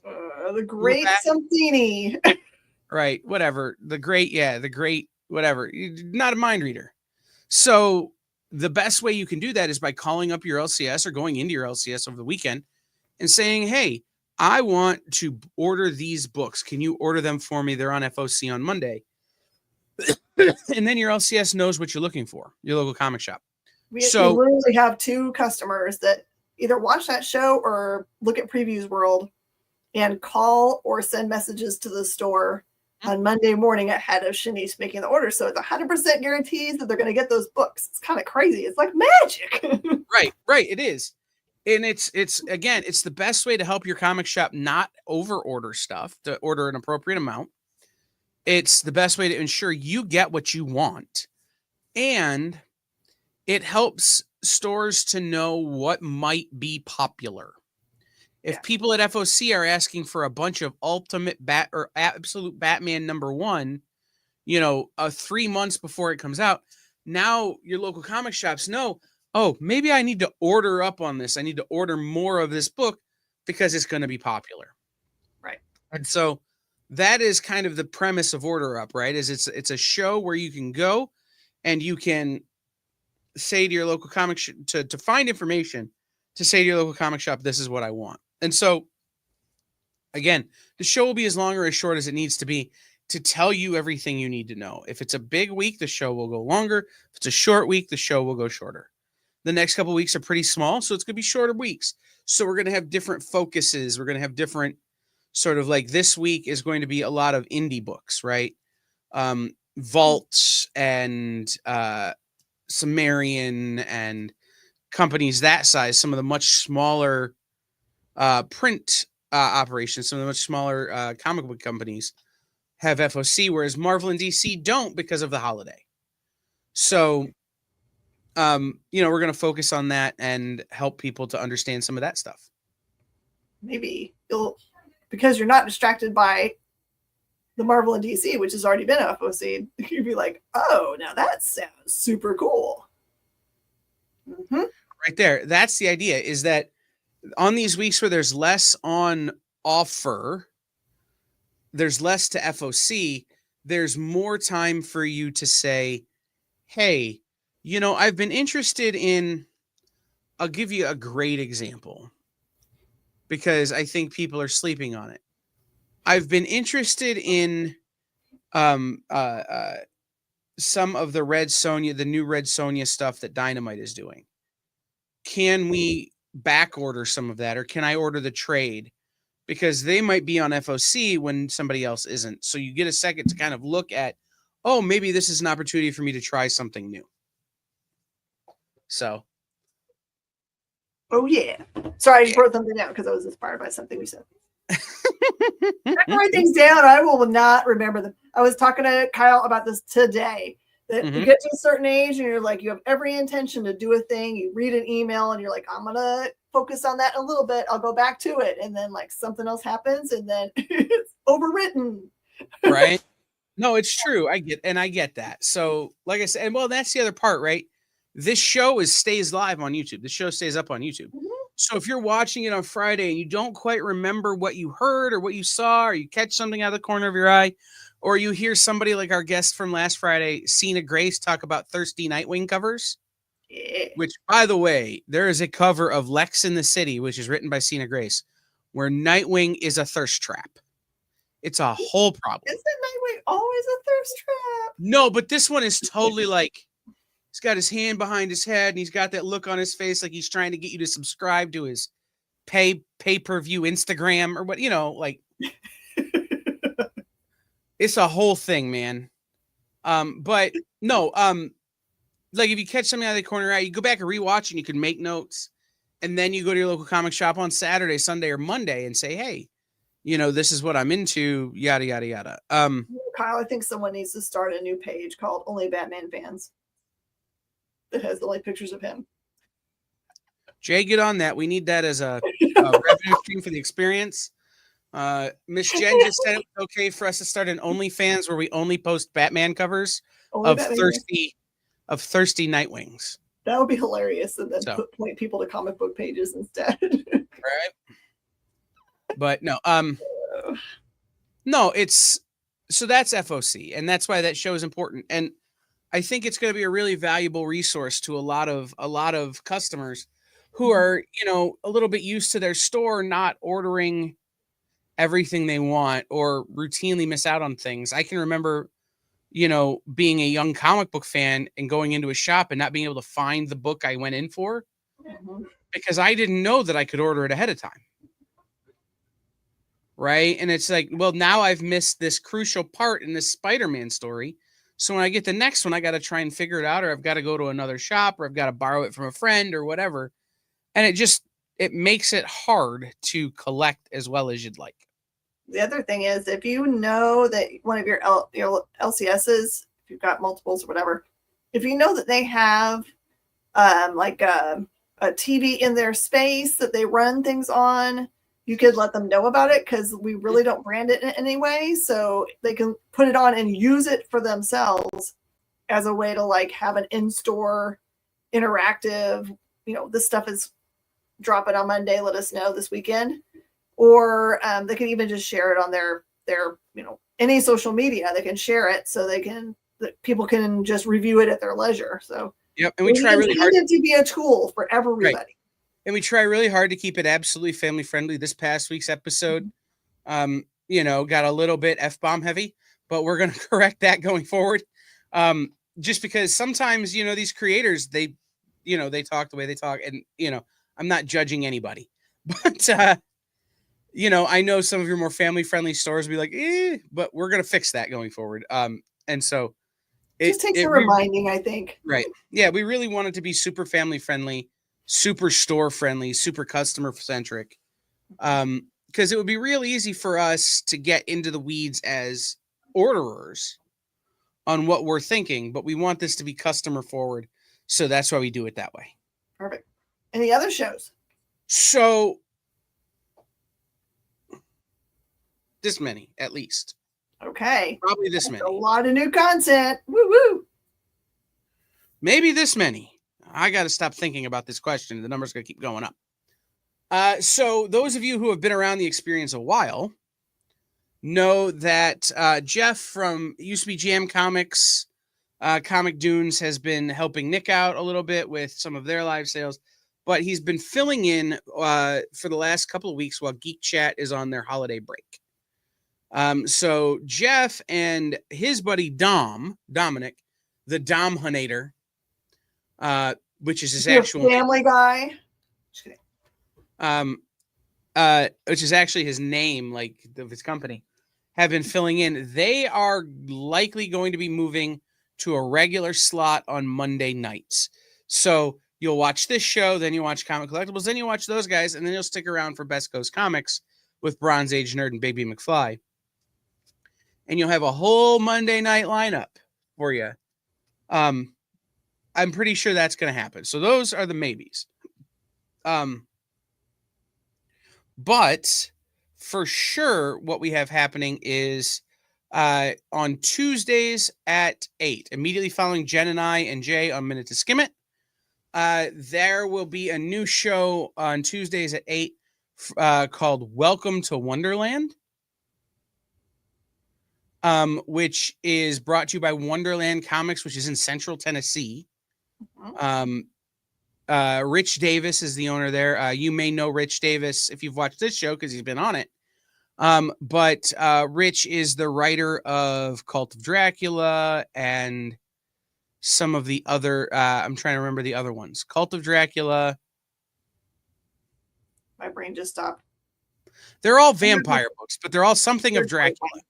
Speaker 8: The great Somethini.
Speaker 9: Right. Whatever. The great, whatever. Not a mind reader. So the best way you can do that is by calling up your LCS or going into your LCS over the weekend and saying, hey, I want to order these books. Can you order them for me? They're on FOC on Monday. And then your LCS knows what you're looking for, your local comic shop.
Speaker 8: We literally have 2 customers that either watch that show or look at Previews World and call or send messages to the store on Monday morning ahead of Shanice making the order. So it's 100% guarantees that they're going to get those books. It's kind of crazy. It's like magic.
Speaker 9: Right. It is. And it's the best way to help your comic shop not over order stuff, to order an appropriate amount. It's the best way to ensure you get what you want. And it helps stores to know what might be popular. If people at FOC are asking for a bunch of ultimate absolute Batman #1, 3 months before it comes out, now your local comic shops know, oh, maybe I need to order up on this. I need to order more of this book because it's going to be popular.
Speaker 8: Right.
Speaker 9: And so that is kind of the premise of Order Up, right? Is it's a show where you can go and you can say to your local comic to find information, to say to your local comic shop, this is what I want. And so, again, the show will be as long or as short as it needs to be to tell you everything you need to know. If it's a big week, the show will go longer. If it's a short week, the show will go shorter. The next couple weeks are pretty small, so it's going to be shorter weeks. So we're going to have different focuses. We're going to have different sort of like this week is going to be a lot of indie books, right? Vault and Sumerian and companies that size, some of the much smaller print operations, some of the much smaller comic book companies have FOC, whereas Marvel and DC don't because of the holiday. So, we're going to focus on that and help people to understand some of that stuff.
Speaker 8: Maybe because you're not distracted by the Marvel and DC, which has already been FOC, you'd be like, oh, now that sounds super cool. Mm-hmm.
Speaker 9: Right there. That's the idea, is that on these weeks where there's less on offer, there's less to FOC, there's more time for you to say, hey, I've been interested in, I'll give you a great example because I think people are sleeping on it. I've been interested in some of the Red Sonja, the new Red Sonja stuff that Dynamite is doing. Can we back order some of that, or can I order the trade? Because they might be on FOC when somebody else isn't. So you get a second to kind of look at, oh, maybe this is an opportunity for me to try something new. So.
Speaker 8: Oh, yeah. Sorry, I just wrote something down because I was inspired by something we said. I write things down. I will not remember them. I was talking to Kyle about this today. That you get to a certain age and you're like, you have every intention to do a thing. You read an email and you're like, I'm going to focus on that a little bit. I'll go back to it. And then like something else happens and then it's overwritten.
Speaker 9: Right. No, it's true. I get that. So like I said, and well, that's the other part, right? This show stays live on YouTube. The show stays up on YouTube. Mm-hmm. So if you're watching it on Friday and you don't quite remember what you heard or what you saw, or you catch something out of the corner of your eye, or you hear somebody like our guest from last Friday, Cena Grace, talk about thirsty Nightwing covers, which, by the way, there is a cover of Lex in the City, which is written by Cena Grace, where Nightwing is a thirst trap. It's a whole problem.
Speaker 8: Isn't Nightwing always a thirst trap?
Speaker 9: No, but this one is totally like, he's got his hand behind his head and he's got that look on his face like he's trying to get you to subscribe to his pay-per-view Instagram or what, like it's a whole thing, man. But no, like if you catch something out of the corner, you go back and rewatch and you can make notes, and then you go to your local comic shop on Saturday, Sunday, or Monday and say, hey, this is what I'm into, yada, yada, yada.
Speaker 8: Kyle, I think someone needs to start a new page called Only Batman Fans that has only pictures of him.
Speaker 9: Jay, get on that. We need that as a revenue stream for the experience. Miss Jen just said it was okay for us to start an OnlyFans where we only post Batman covers of thirsty Nightwings.
Speaker 8: That would be hilarious, and then point people to comic book pages instead.
Speaker 9: Right. But no, it's so that's FOC, and that's why that show is important. And I think it's going to be a really valuable resource to a lot of customers who are, a little bit used to their store not ordering everything they want or routinely miss out on things. I can remember, being a young comic book fan and going into a shop and not being able to find the book I went in for because I didn't know that I could order it ahead of time. Right. And it's like, well, now I've missed this crucial part in this Spider-Man story. So when I get the next one, I got to try and figure it out, or I've got to go to another shop, or I've got to borrow it from a friend or whatever. And it makes it hard to collect as well as you'd like.
Speaker 8: The other thing is, if you know that one of your LCSs, if you've got multiples or whatever, if you know that they have like a TV in their space that they run things on, you could let them know about it because we really don't brand it in any way. So they can put it on and use it for themselves as a way to like have an in-store interactive, this stuff is dropping on Monday. Let us know this weekend. Or they can even just share it on their any social media. They can share it so people can just review it at their leisure. So
Speaker 9: yep, and we try really hard
Speaker 8: to be a tool for everybody.
Speaker 9: Right. And we try really hard to keep it absolutely family friendly. This past week's episode, got a little bit F-bomb heavy, but we're going to correct that going forward. Just because sometimes, these creators, they they talk the way they talk, and I'm not judging anybody, but I know some of your more family friendly stores will be like, but we're gonna fix that going forward. And so
Speaker 8: it just takes a reminding, I think.
Speaker 9: Right. Yeah, we really want it to be super family friendly, super store friendly, super customer centric. Because it would be real easy for us to get into the weeds as orderers on what we're thinking, but we want this to be customer forward. So that's why we do it that way.
Speaker 8: Perfect. Any other shows?
Speaker 9: So this many, at least.
Speaker 8: Okay.
Speaker 9: Probably this many.
Speaker 8: A lot of new content. Woo woo.
Speaker 9: Maybe this many. I got to stop thinking about this question. The number's going to keep going up. So those of you who have been around the experience a while know that Jeff from used to be Jam Comics, Comic Dunes, has been helping Nick out a little bit with some of their live sales, but he's been filling in for the last couple of weeks while Geek Chat is on their holiday break. So Jeff and his buddy Dominic, the Dom Hunator, which is his actual
Speaker 8: Family Guy. Just kidding.
Speaker 9: Which is actually his name, like of his company, have been filling in. They are likely going to be moving to a regular slot on Monday nights. So you'll watch this show, then you watch Comic Collectibles, then you watch those guys, and then you'll stick around for Best Coast Comics with Bronze Age Nerd and Baby McFly. And you'll have a whole Monday night lineup for you. I'm pretty sure that's going to happen. So those are the maybes. But for sure, what we have happening is on Tuesdays at 8, immediately following Jen and I and Jay on Minute to Skim It, there will be a new show on Tuesdays at 8 called Welcome to Wonderland, which is brought to you by Wonderland Comics, which is in Central Tennessee. Rich Davis is the owner there. You may know Rich Davis if you've watched this show because he's been on it. But Rich is the writer of Cult of Dracula and some of the other, I'm trying to remember the other ones. Cult of Dracula.
Speaker 8: My brain just stopped.
Speaker 9: They're all vampire books, but they're all something of Dracula.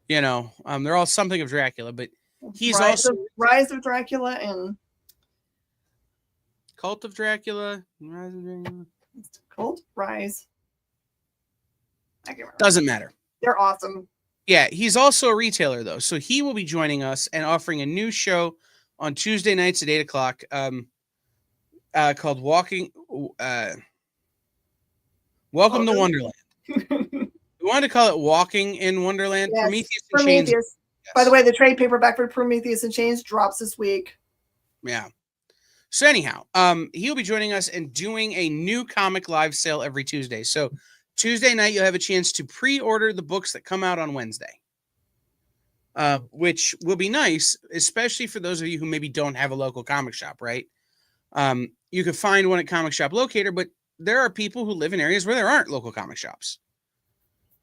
Speaker 9: They're all something of Dracula, but he's
Speaker 8: Rise of Dracula and
Speaker 9: Cult of Dracula.
Speaker 8: Cult Rise. I can't remember.
Speaker 9: Doesn't matter.
Speaker 8: They're awesome.
Speaker 9: Yeah, he's also a retailer though, so he will be joining us and offering a new show on Tuesday nights at 8:00, called Welcome to Wonderland. We wanted to call it Walking in Wonderland.
Speaker 8: Yes,
Speaker 9: Prometheus and Chains.
Speaker 8: Yes. By the way, the trade paperback for Prometheus and Chains drops this week.
Speaker 9: Yeah. So anyhow, he'll be joining us and doing a new comic live sale every Tuesday. So Tuesday night, you'll have a chance to pre-order the books that come out on Wednesday, which will be nice, especially for those of you who maybe don't have a local comic shop, right? You can find one at Comic Shop Locator, but there are people who live in areas where there aren't local comic shops.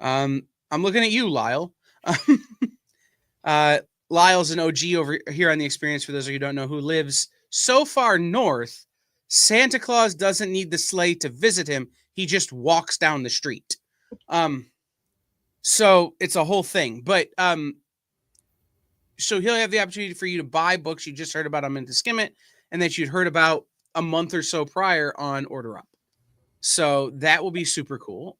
Speaker 9: I'm looking at you, Lyle. Lyle's an OG over here on The Experience, for those of you who don't know, who lives so far north, Santa Claus doesn't need the sleigh to visit him. He just walks down the street. So it's a whole thing. But so he'll have the opportunity for you to buy books you just heard about on Minute to Skim It, and that you'd heard about a month or so prior on Order Up. So that will be super cool.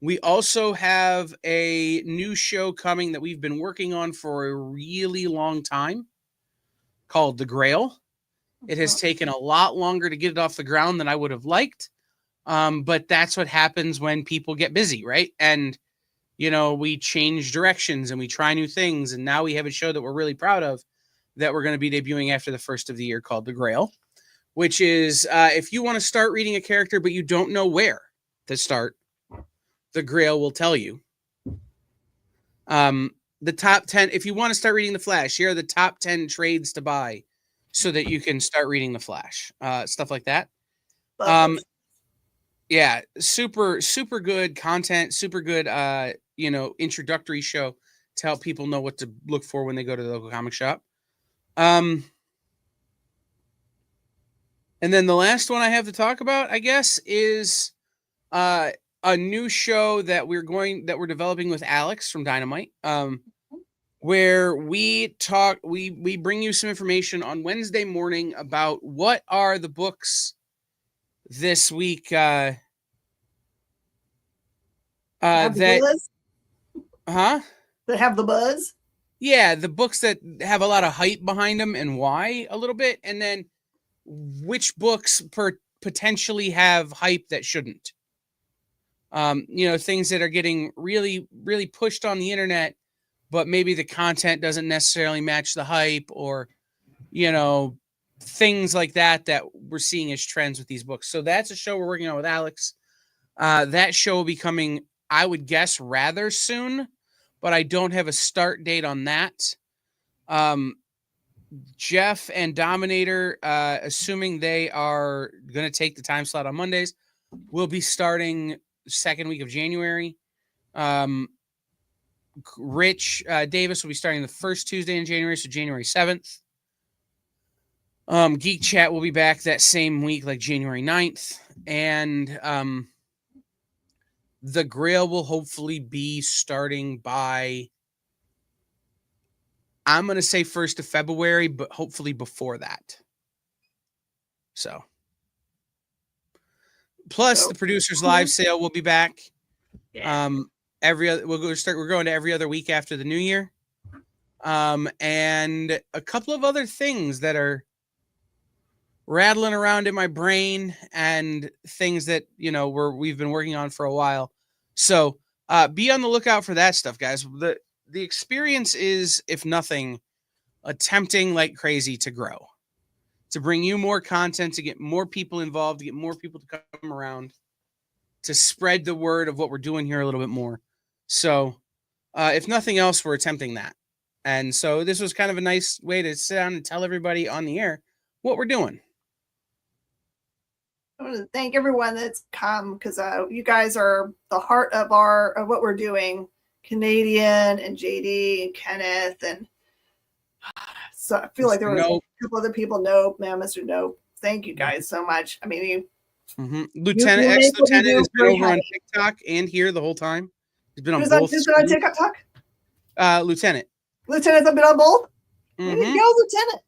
Speaker 9: We also have a new show coming that we've been working on for a really long time called The Grail. It has taken a lot longer to get it off the ground than I would have liked. But that's what happens when people get busy, right? And, we change directions and we try new things. And now we have a show that we're really proud of that we're going to be debuting after the first of the year called The Grail, which is if you want to start reading a character, but you don't know where to start, The Grail will tell you. The top 10, if you want to start reading The Flash, here are the top 10 trades to buy so that you can start reading The Flash, stuff like that. Yeah, super, super good content, super good, introductory show to help people know what to look for when they go to the local comic shop. And then the last one I have to talk about, I guess, is a new show that we're developing with Alex from Dynamite. Where we bring you some information on Wednesday morning about what are the books this week that
Speaker 8: buzz?
Speaker 9: That
Speaker 8: have the buzz?
Speaker 9: Yeah, the books that have a lot of hype behind them and why a little bit, and then which books potentially have hype that shouldn't. Things that are getting really, really pushed on the internet, but maybe the content doesn't necessarily match the hype, or, things like that we're seeing as trends with these books. So that's a show we're working on with Alex. That show will be coming, I would guess, rather soon, but I don't have a start date on that. Jeff and Dominator, assuming they are going to take the time slot on Mondays, will be starting the second week of January. Rich Davis will be starting the first Tuesday in January, so January 7th. Geek Chat will be back that same week, like January 9th. And The Grail will hopefully be starting by, I'm going to say 1st of February, but hopefully before that. So. Plus, the Producers Live sale will be back. Yeah. We're going to every other week after the new year. And a couple of other things that are rattling around in my brain, and things that, we've been working on for a while. So, be on the lookout for that stuff, guys. The experience is, if nothing, attempting like crazy to grow, to bring you more content, to get more people involved, to get more people to come around, to spread the word of what we're doing here a little bit more. So, if nothing else, we're attempting that. And so this was kind of a nice way to sit down and tell everybody on the air what we're doing.
Speaker 8: I want to thank everyone that's come, because you guys are the heart of what we're doing. Canadian and JD and Kenneth, and so I feel like there were a couple other people. Nope, man, Mr. Nope. Thank you guys so much. I mean,
Speaker 9: Lieutenant Ex-Lieutenant has been over on TikTok and here the whole time. He's been on both.
Speaker 8: Who's been on TikTok?
Speaker 9: Lieutenant.
Speaker 8: Lieutenant's been on both. There you go, Lieutenant.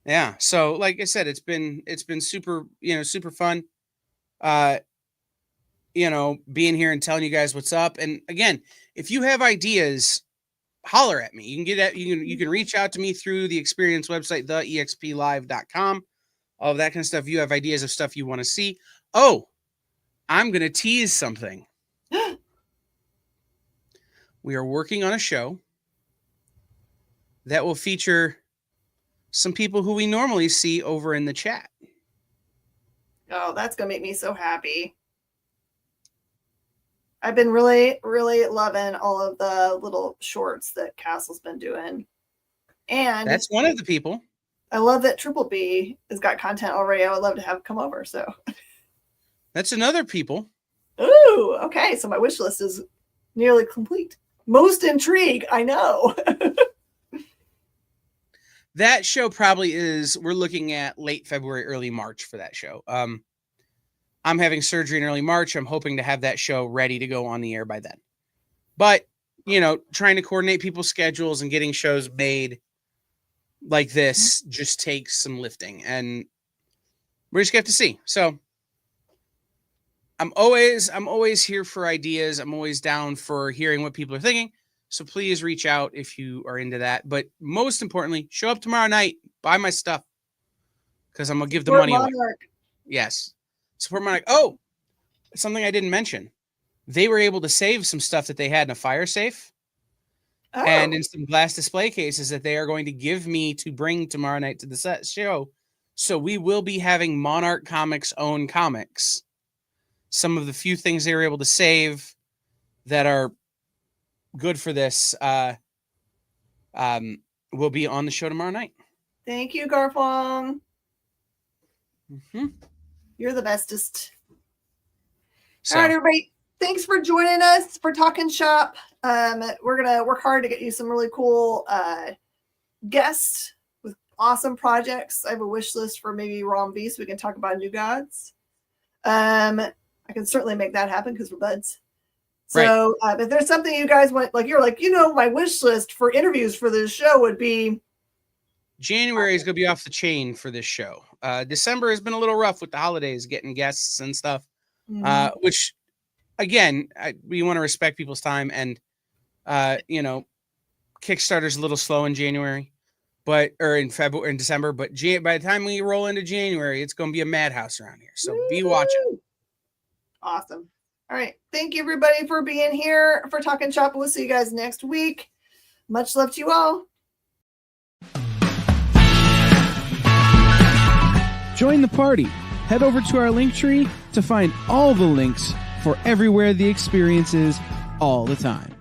Speaker 9: Yeah. So, like I said, it's been super, super fun. Being here and telling you guys what's up. And again, if you have ideas, holler at me. You can reach out to me through the Experience website, theexplive.com. All of that kind of stuff. You have ideas of stuff you want to see. Oh, I'm going to tease something. We are working on a show that will feature some people who we normally see over in the chat.
Speaker 8: Oh, that's going to make me so happy. I've been really, really loving all of the little shorts that Castle's been doing. And
Speaker 9: that's one of the people.
Speaker 8: I love that Triple B has got content already. I would love to have come over. So
Speaker 9: that's another people.
Speaker 8: Ooh, okay. So my wish list is nearly complete. Most intrigue, I know.
Speaker 9: That show probably is, we're looking at late February, early March for that show. I'm having surgery in early March. I'm hoping to have that show ready to go on the air by then. But, trying to coordinate people's schedules and getting shows made like this just takes some lifting, and we're just going to have to see. So I'm always here for ideas. I'm always down for hearing what people are thinking. So please reach out if you are into that. But most importantly, show up tomorrow night, buy my stuff, because I'm going to give the money away. Yes. Support Monarch. Oh, something I didn't mention. They were able to save some stuff that they had in a fire safe and in some glass display cases that they are going to give me to bring tomorrow night to the show. So we will be having Monarch Comics' own comics. Some of the few things they were able to save that are good for this will be on the show tomorrow night.
Speaker 8: Thank you, Garfong.
Speaker 9: Mm-hmm.
Speaker 8: You're the bestest.
Speaker 9: So,
Speaker 8: all right, everybody. Thanks for joining us for Talking Shop. We're going to work hard to get you some really cool guests with awesome projects. I have a wish list for maybe Rom V, so we can talk about New Gods. I can certainly make that happen because we're buds. So if there's something you guys want, like you're like, my wish list for interviews for this show would be.
Speaker 9: January is going to be off the chain for this show. December has been a little rough with the holidays, getting guests and stuff, which, again, we want to respect people's time. And, Kickstarter's a little slow in January, or in February and December. But by the time we roll into January, it's going to be a madhouse around here. So be watching.
Speaker 8: Awesome. All right. Thank you, everybody, for being here for Talking Shop. We'll see you guys next week. Much love to you all.
Speaker 13: Join the party. Head over to our link tree to find all the links for everywhere the experience is all the time.